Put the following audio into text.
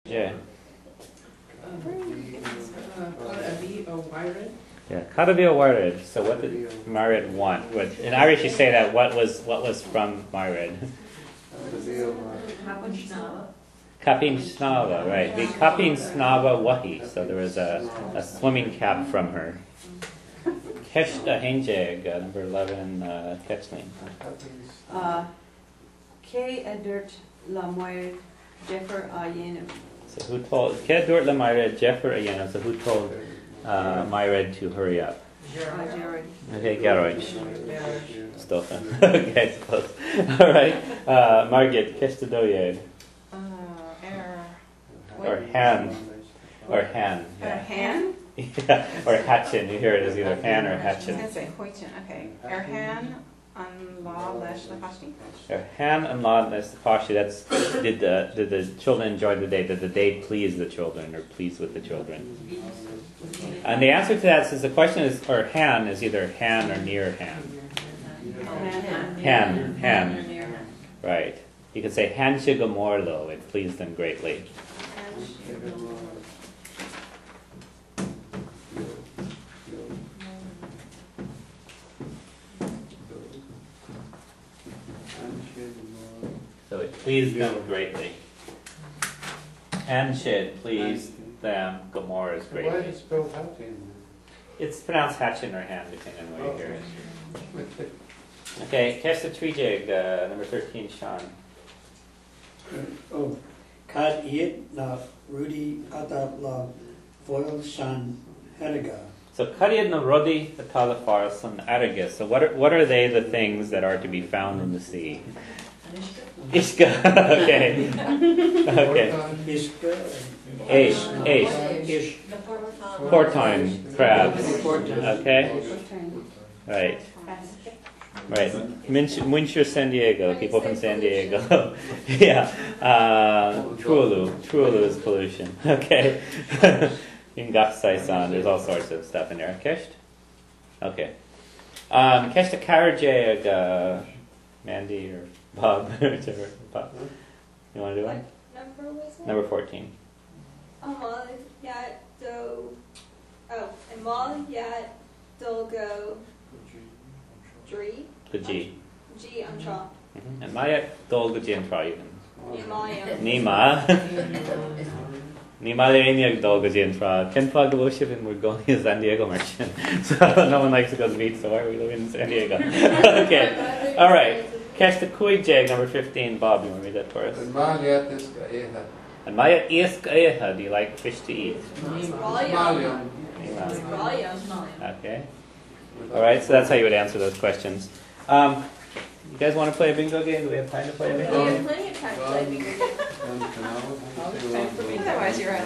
Yeah. Yeah, Kadavil Wared. So what did Marid want? In Irish you say that what was from Marid? Kapin Snava, right. The Kapin Snava Wahi. So there was a swimming cap from her. Keshta Henjeg, number 11, Ketchlin. Ke Edert Lamoy Jeffer Ayenum. So who told Ke Edert Lamoy Jeffer Ayenum? So who told Myred to hurry up? Jared. Okay, Garage. Stofan. Okay, close. All right. Margit, Keshta Doyed. Or Han. Or Han. Yeah. Han? Yeah. Or Hatchin. You hear it as either Han or Hatchin. I was going to say Hoitin. Okay. Han and Law Lesh Lapashti. Han and Law Lesh Lapashti. That's did the children enjoy the day? Did the day please the children or please with the children? And the answer to that is the question is, or Han is either Han or near Han. Han. Right. You could say Han Shigamorlo. It pleased them greatly. So it pleased them greatly. Hanshid pleased them Gomorrah's greatly. Why is it spelled Hatchin? It's pronounced Hatchin or Han, depending on where you hear it. Okay, Kesta Trijig, number 13, Sean. Oh, Kad Iit La Rudy Atab La Foil Shan Heriga. So Kadiad na Rodi Atalafar San Aragus. So what are they the things that are to be found in the sea? Ishka. Okay. Okay. Ishka. Ish. Portine crabs. Okay. Right. Right. Muncher San Diego. People from San Diego. Yeah. Truulu is pollution. Okay. In Gachsaisan, there's all sorts of stuff in there. Kesht? Okay. Keshta Karajeg, Mandy or Bob, whichever. Bob. You want to do it? What number was it? Number 14. Amal Yat Do. Oh, Amal Yat Dolgo. Dri. The G. G Amtra. And Maya Dolgo Jintra even. Nima. Nima Leriniak Dolgo Jintra. Ken Pagaloship and we're going to San Diego merchant. So no one likes to go to the beach, so why are we living in San Diego? Okay. Alright. Catch the Kui Jag, number 15. Bob, you want to read that for us? And Maya Iska Eha, do you like fish to eat? Okay. Alright, so that's how you would answer those questions. You guys want to play a bingo game? Do we have time to play a bingo game? We have plenty of time to play bingo game. Otherwise you're out.